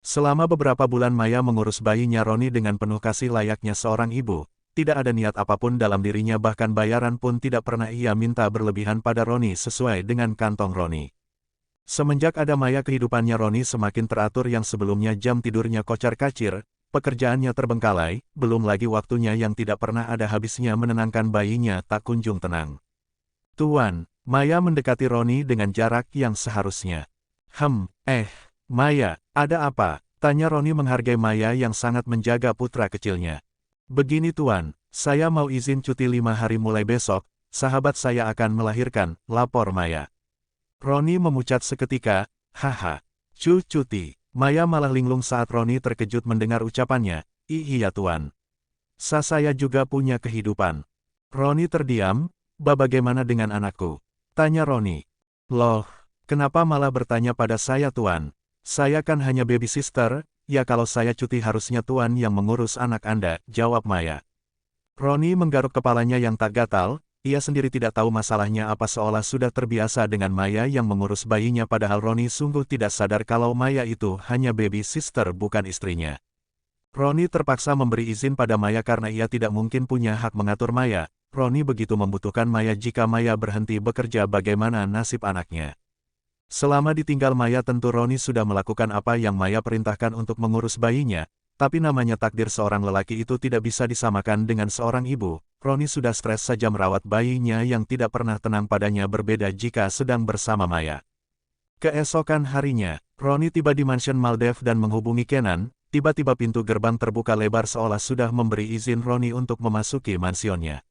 Selama beberapa bulan Maya mengurus bayinya Roni dengan penuh kasih layaknya seorang ibu. Tidak ada niat apapun dalam dirinya, bahkan bayaran pun tidak pernah ia minta berlebihan pada Roni sesuai dengan kantong Roni. Semenjak ada Maya, kehidupannya Roni semakin teratur. Yang sebelumnya jam tidurnya kocar-kacir, pekerjaannya terbengkalai, belum lagi waktunya yang tidak pernah ada habisnya menenangkan bayinya tak kunjung tenang. Tuan, Maya mendekati Roni dengan jarak yang seharusnya. Maya, ada apa? Tanya Roni menghargai Maya yang sangat menjaga putra kecilnya. Begini Tuan, saya mau izin cuti 5 hari mulai besok, sahabat saya akan melahirkan, lapor Maya. Roni memucat seketika, haha, cuti. Maya malah linglung saat Roni terkejut mendengar ucapannya, iya Tuan. Saya juga punya kehidupan. Roni terdiam, bagaimana dengan anakku? Tanya Roni. Loh, kenapa malah bertanya pada saya Tuan? Saya kan hanya baby sister. Ya kalau saya cuti harusnya Tuan yang mengurus anak Anda, jawab Maya. Roni menggaruk kepalanya yang tak gatal, ia sendiri tidak tahu masalahnya apa, seolah sudah terbiasa dengan Maya yang mengurus bayinya, padahal Roni sungguh tidak sadar kalau Maya itu hanya baby sister bukan istrinya. Roni terpaksa memberi izin pada Maya karena ia tidak mungkin punya hak mengatur Maya. Roni begitu membutuhkan Maya, jika Maya berhenti bekerja bagaimana nasib anaknya. Selama ditinggal Maya tentu Roni sudah melakukan apa yang Maya perintahkan untuk mengurus bayinya, tapi namanya takdir seorang lelaki itu tidak bisa disamakan dengan seorang ibu. Roni sudah stres saja merawat bayinya yang tidak pernah tenang padanya, berbeda jika sedang bersama Maya. Keesokan harinya, Roni tiba di mansion Maldev dan menghubungi Kenan. Tiba-tiba pintu gerbang terbuka lebar seolah sudah memberi izin Roni untuk memasuki mansionnya.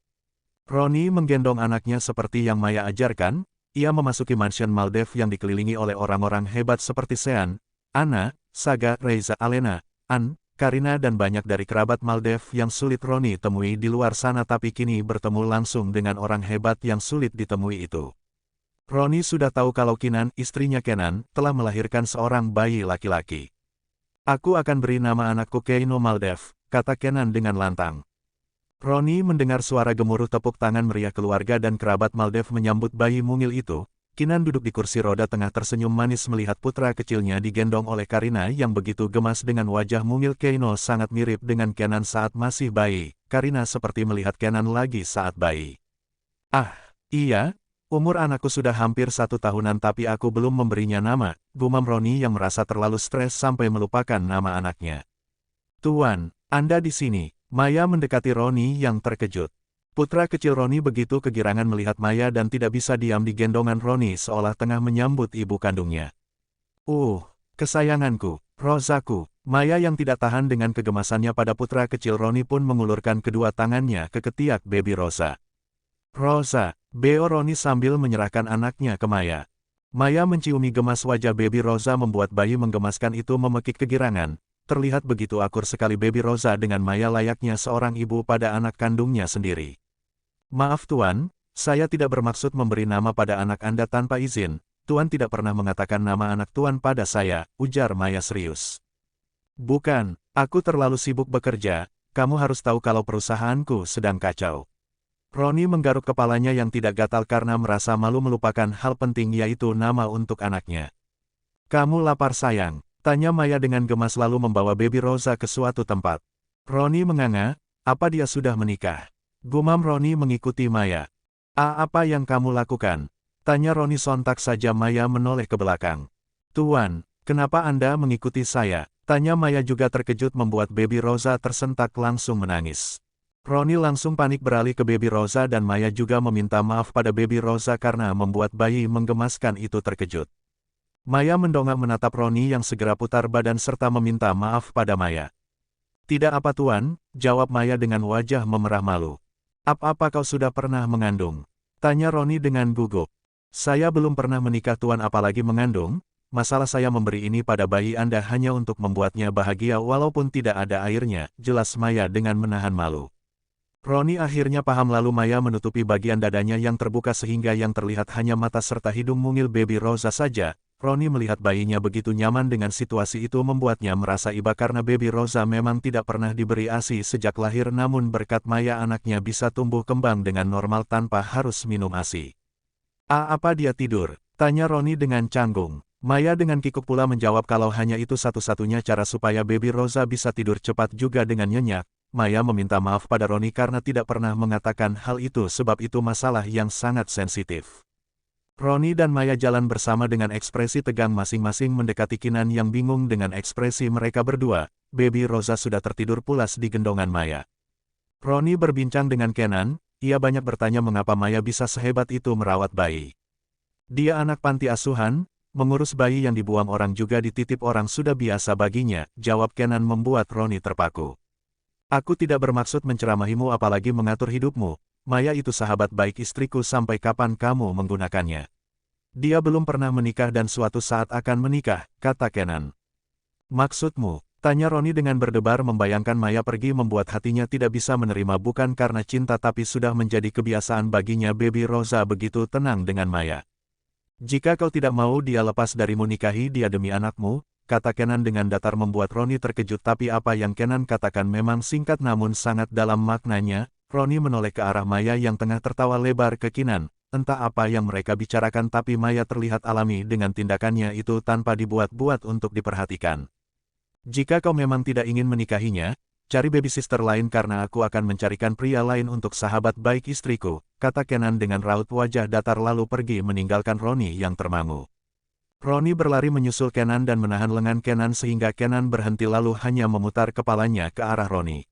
Roni menggendong anaknya seperti yang Maya ajarkan. Ia memasuki mansion Maldev yang dikelilingi oleh orang-orang hebat seperti Sean, Anna, Saga, Reza, Alena, Ann, Karina dan banyak dari kerabat Maldev yang sulit Roni temui di luar sana, tapi kini bertemu langsung dengan orang hebat yang sulit ditemui itu. Roni sudah tahu kalau Kinan, istrinya Kenan, telah melahirkan seorang bayi laki-laki. Aku akan beri nama anakku Keino Maldev, kata Kenan dengan lantang. Roni mendengar suara gemuruh tepuk tangan meriah keluarga dan kerabat Maldev menyambut bayi mungil itu. Kinan duduk di kursi roda tengah tersenyum manis melihat putra kecilnya digendong oleh Karina yang begitu gemas dengan wajah mungil. Keino sangat mirip dengan Kenan saat masih bayi. Karina seperti melihat Kenan lagi saat bayi. Ah, iya, umur anakku sudah hampir 1 tahunan tapi aku belum memberinya nama, gumam Roni yang merasa terlalu stres sampai melupakan nama anaknya. Tuan, Anda di sini. Maya mendekati Roni yang terkejut. Putra kecil Roni begitu kegirangan melihat Maya dan tidak bisa diam di gendongan Roni seolah tengah menyambut ibu kandungnya. Kesayanganku, Rosaku. Maya yang tidak tahan dengan kegemasannya pada putra kecil Roni pun mengulurkan kedua tangannya ke ketiak baby Rosa. Rosa, beo Roni sambil menyerahkan anaknya ke Maya. Maya menciumi gemas wajah baby Rosa membuat bayi menggemaskan itu memekik kegirangan. Terlihat begitu akur sekali baby Rosa dengan Maya layaknya seorang ibu pada anak kandungnya sendiri. Maaf Tuan, saya tidak bermaksud memberi nama pada anak Anda tanpa izin. Tuan tidak pernah mengatakan nama anak Tuan pada saya, ujar Maya serius. Bukan, aku terlalu sibuk bekerja, kamu harus tahu kalau perusahaanku sedang kacau. Roni menggaruk kepalanya yang tidak gatal karena merasa malu melupakan hal penting, yaitu nama untuk anaknya. Kamu lapar sayang? Tanya Maya dengan gemas lalu membawa baby Rosa ke suatu tempat. Roni menganga, apa dia sudah menikah? Gumam Roni mengikuti Maya. Apa yang kamu lakukan? Tanya Roni sontak saja. Maya menoleh ke belakang. Tuan, kenapa Anda mengikuti saya? Tanya Maya juga terkejut membuat baby Rosa tersentak langsung menangis. Roni langsung panik beralih ke baby Rosa dan Maya juga meminta maaf pada baby Rosa karena membuat bayi menggemaskan itu terkejut. Maya mendongak menatap Roni yang segera putar badan serta meminta maaf pada Maya. Tidak apa Tuan, jawab Maya dengan wajah memerah malu. Apa kau sudah pernah mengandung? Tanya Roni dengan gugup. Saya belum pernah menikah Tuan, apalagi mengandung. Masalah saya memberi ini pada bayi Anda hanya untuk membuatnya bahagia walaupun tidak ada airnya, jelas Maya dengan menahan malu. Roni akhirnya paham lalu Maya menutupi bagian dadanya yang terbuka sehingga yang terlihat hanya mata serta hidung mungil baby Rosa saja. Roni melihat bayinya begitu nyaman dengan situasi itu membuatnya merasa iba karena baby Rosa memang tidak pernah diberi ASI sejak lahir, namun berkat Maya anaknya bisa tumbuh kembang dengan normal tanpa harus minum ASI. Apa dia tidur? Tanya Roni dengan canggung. Maya dengan kikuk pula menjawab kalau hanya itu satu-satunya cara supaya Baby Rosa bisa tidur cepat juga dengan nyenyak. Maya meminta maaf pada Roni karena tidak pernah mengatakan hal itu sebab itu masalah yang sangat sensitif. Roni dan Maya jalan bersama dengan ekspresi tegang masing-masing mendekati Kinan yang bingung dengan ekspresi mereka berdua. Baby Rosa sudah tertidur pulas di gendongan Maya. Roni berbincang dengan Kenan, ia banyak bertanya mengapa Maya bisa sehebat itu merawat bayi. Dia anak panti asuhan, mengurus bayi yang dibuang orang juga dititip orang sudah biasa baginya, jawab Kenan membuat Roni terpaku. Aku tidak bermaksud menceramahimu apalagi mengatur hidupmu, Maya itu sahabat baik istriku sampai kapan kamu menggunakannya. Dia belum pernah menikah dan suatu saat akan menikah, kata Kenan. Maksudmu? Tanya Roni dengan berdebar membayangkan Maya pergi membuat hatinya tidak bisa menerima bukan karena cinta tapi sudah menjadi kebiasaan baginya. Baby Rosa begitu tenang dengan Maya. Jika kau tidak mau dia lepas darimu nikahi dia demi anakmu, kata Kenan dengan datar membuat Roni terkejut tapi apa yang Kenan katakan memang singkat namun sangat dalam maknanya. Roni menoleh ke arah Maya yang tengah tertawa lebar ke Kinan. Entah apa yang mereka bicarakan tapi Maya terlihat alami dengan tindakannya itu tanpa dibuat-buat untuk diperhatikan. Jika kau memang tidak ingin menikahinya, cari baby sister lain karena aku akan mencarikan pria lain untuk sahabat baik istriku, kata Kenan dengan raut wajah datar lalu pergi meninggalkan Roni yang termangu. Roni berlari menyusul Kenan dan menahan lengan Kenan sehingga Kenan berhenti lalu hanya memutar kepalanya ke arah Roni.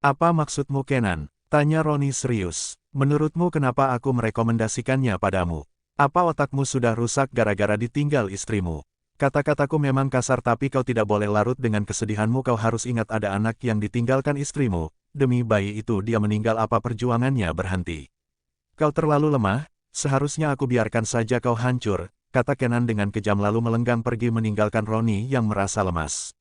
Apa maksudmu Kenan? Tanya Roni serius. Menurutmu kenapa aku merekomendasikannya padamu? Apa otakmu sudah rusak gara-gara ditinggal istrimu? Kata-kataku memang kasar tapi kau tidak boleh larut dengan kesedihanmu kau harus ingat ada anak yang ditinggalkan istrimu, demi bayi itu dia meninggal apa perjuangannya berhenti. Kau terlalu lemah, seharusnya aku biarkan saja kau hancur, kata Kenan dengan kejam lalu melenggang pergi meninggalkan Roni yang merasa lemas.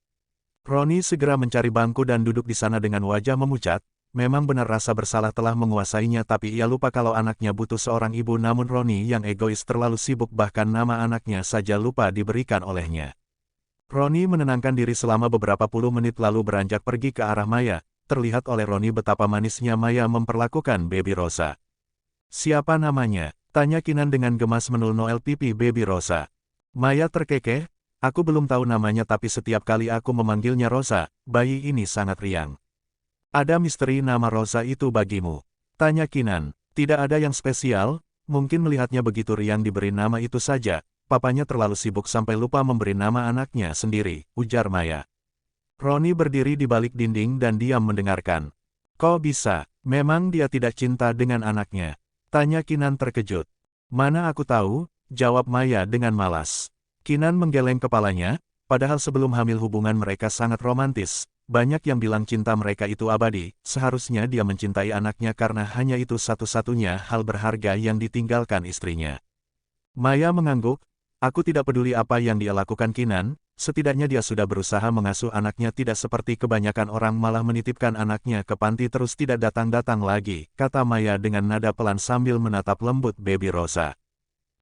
Roni segera mencari bangku dan duduk di sana dengan wajah memucat. Memang benar rasa bersalah telah menguasainya tapi ia lupa kalau anaknya butuh seorang ibu namun Roni yang egois terlalu sibuk bahkan nama anaknya saja lupa diberikan olehnya. Roni menenangkan diri selama beberapa puluh menit lalu beranjak pergi ke arah Maya, terlihat oleh Roni betapa manisnya Maya memperlakukan Baby Rosa. Siapa namanya? Tanya Kinan dengan gemas menul Noel pipi Baby Rosa. Maya terkekeh, aku belum tahu namanya tapi setiap kali aku memanggilnya Rosa, bayi ini sangat riang. Ada misteri nama Rosa itu bagimu? Tanya Kinan. Tidak ada yang spesial, mungkin melihatnya begitu riang diberi nama itu saja, papanya terlalu sibuk sampai lupa memberi nama anaknya sendiri, ujar Maya. Roni berdiri di balik dinding dan diam mendengarkan. Kok bisa? Memang dia tidak cinta dengan anaknya? Tanya Kinan terkejut. Mana aku tahu, jawab Maya dengan malas. Kinan menggeleng kepalanya, padahal sebelum hamil hubungan mereka sangat romantis. Banyak yang bilang cinta mereka itu abadi, seharusnya dia mencintai anaknya karena hanya itu satu-satunya hal berharga yang ditinggalkan istrinya. Maya mengangguk, aku tidak peduli apa yang dia lakukan Kinan, setidaknya dia sudah berusaha mengasuh anaknya tidak seperti kebanyakan orang malah menitipkan anaknya ke panti terus tidak datang-datang lagi, kata Maya dengan nada pelan sambil menatap lembut Baby Rosa.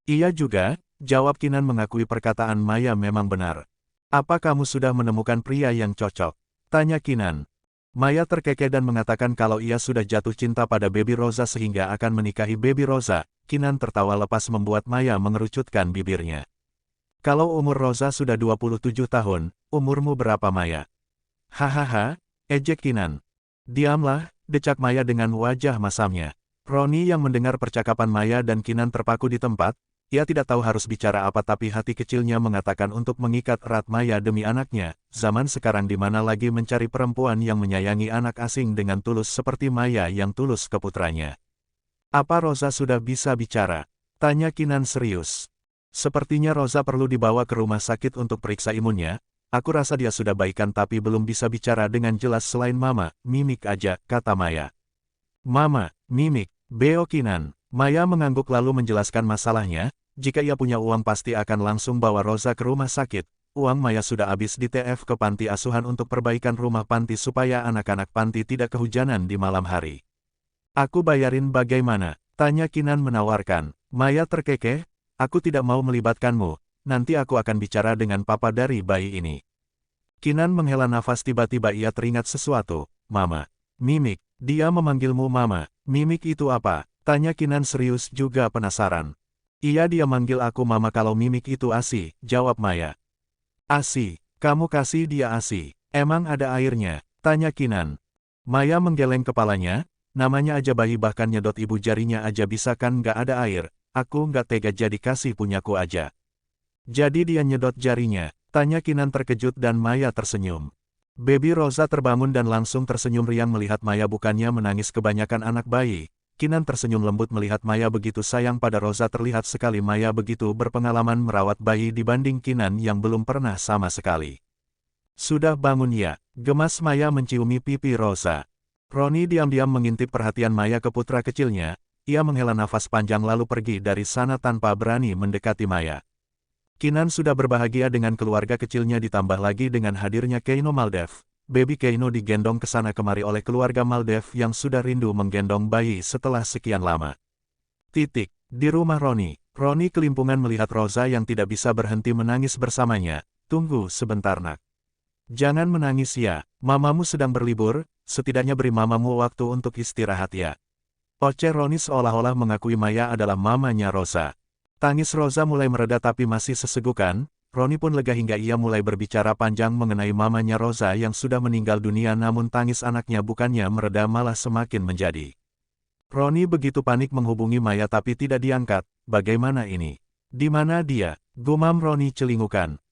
Iya juga, jawab Kinan mengakui perkataan Maya memang benar. Apa kamu sudah menemukan pria yang cocok? Tanya Kinan. Maya terkekeh dan mengatakan kalau ia sudah jatuh cinta pada Baby Rosa sehingga akan menikahi Baby Rosa. Kinan tertawa lepas membuat Maya mengerucutkan bibirnya. Kalau umur Rosa sudah 27 tahun, umurmu berapa Maya? Hahaha, ejek Kinan. Diamlah, decak Maya dengan wajah masamnya. Roni yang mendengar percakapan Maya dan Kinan terpaku di tempat, ia tidak tahu harus bicara apa tapi hati kecilnya mengatakan untuk mengikat erat Maya demi anaknya. Zaman sekarang di mana lagi mencari perempuan yang menyayangi anak asing dengan tulus seperti Maya yang tulus ke putranya. Apa Rosa sudah bisa bicara? Tanya Kinan serius. Sepertinya Rosa perlu dibawa ke rumah sakit untuk periksa imunnya. Aku rasa dia sudah baikan tapi belum bisa bicara dengan jelas selain mama, mimik aja, kata Maya. Mama, mimik, beo Kinan. Maya mengangguk lalu menjelaskan masalahnya. Jika ia punya uang pasti akan langsung bawa Rosa ke rumah sakit. Uang Maya sudah habis di TF ke panti asuhan untuk perbaikan rumah panti supaya anak-anak panti tidak kehujanan di malam hari. Aku bayarin bagaimana? Tanya Kinan menawarkan. Maya terkekeh, aku tidak mau melibatkanmu, nanti aku akan bicara dengan papa dari bayi ini. Kinan menghela nafas tiba-tiba ia teringat sesuatu. Mama. Mimik, dia memanggilmu Mama. Mimik itu apa? Tanya Kinan serius juga penasaran. Iya dia manggil aku mama kalau mimik itu ASI, jawab Maya. ASI, kamu kasih dia ASI. Emang ada airnya? Tanya Kinan. Maya menggeleng kepalanya, namanya aja bayi bahkan nyedot ibu jarinya aja bisa kan nggak ada air, aku nggak tega jadi kasih punyaku aja. Jadi dia nyedot jarinya, tanya Kinan terkejut dan Maya tersenyum. Baby Rosa terbangun dan langsung tersenyum riang melihat Maya bukannya menangis kebanyakan anak bayi. Kinan tersenyum lembut melihat Maya begitu sayang pada Rosa terlihat sekali Maya begitu berpengalaman merawat bayi dibanding Kinan yang belum pernah sama sekali. Sudah bangun ya, gemas Maya menciumi pipi Rosa. Roni diam-diam mengintip perhatian Maya ke putra kecilnya, ia menghela nafas panjang lalu pergi dari sana tanpa berani mendekati Maya. Kinan sudah berbahagia dengan keluarga kecilnya ditambah lagi dengan hadirnya Keino Maldev. Baby Keino digendong ke sana kemari oleh keluarga Maldev yang sudah rindu menggendong bayi setelah sekian lama. Di rumah Roni, Roni kelimpungan melihat Rosa yang tidak bisa berhenti menangis bersamanya. Tunggu sebentar nak. Jangan menangis ya, mamamu sedang berlibur, setidaknya beri mamamu waktu untuk istirahat ya. Oceh Roni seolah-olah mengakui Maya adalah mamanya Rosa. Tangis Rosa mulai mereda tapi masih sesegukan, Roni pun lega hingga ia mulai berbicara panjang mengenai mamanya Rosa yang sudah meninggal dunia namun tangis anaknya bukannya mereda malah semakin menjadi. Roni begitu panik menghubungi Maya tapi tidak diangkat, bagaimana ini? Di mana dia? Gumam Roni celingukan.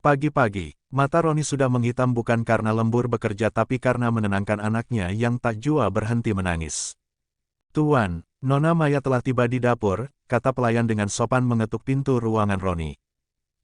Pagi-pagi, mata Roni sudah menghitam bukan karena lembur bekerja tapi karena menenangkan anaknya yang tak jua berhenti menangis. Tuan, Nona Maya telah tiba di dapur, kata pelayan dengan sopan mengetuk pintu ruangan Roni.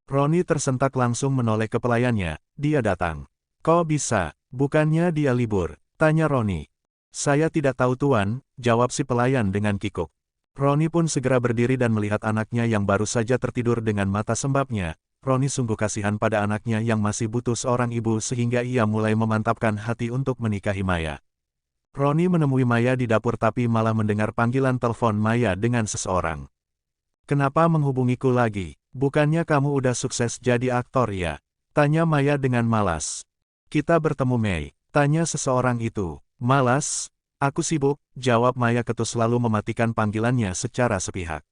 Roni tersentak langsung menoleh ke pelayannya, dia datang. Kok bisa, bukannya dia libur? Tanya Roni. Saya tidak tahu tuan, jawab si pelayan dengan kikuk. Roni pun segera berdiri dan melihat anaknya yang baru saja tertidur dengan mata sembabnya. Roni sungguh kasihan pada anaknya yang masih butuh seorang ibu sehingga ia mulai memantapkan hati untuk menikahi Maya. Roni menemui Maya di dapur tapi malah mendengar panggilan telepon Maya dengan seseorang. Kenapa menghubungiku lagi? Bukannya kamu udah sukses jadi aktor ya? Tanya Maya dengan malas. Kita bertemu Mei, tanya seseorang itu. Malas? Aku sibuk, jawab Maya ketus lalu mematikan panggilannya secara sepihak.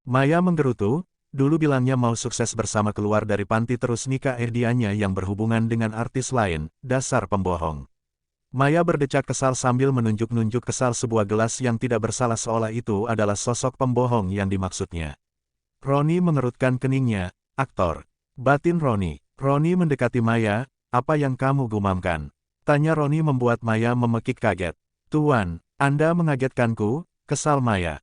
Maya menggerutu, dulu bilangnya mau sukses bersama keluar dari panti terus nikah dianya yang berhubungan dengan artis lain, dasar pembohong. Maya berdecak kesal sambil menunjuk-nunjuk kesal sebuah gelas yang tidak bersalah seolah itu adalah sosok pembohong yang dimaksudnya. Roni mengerutkan keningnya, aktor. Batin Roni. Roni mendekati Maya, apa yang kamu gumamkan? Tanya Roni membuat Maya memekik kaget. Tuan, Anda mengagetkanku, kesal Maya.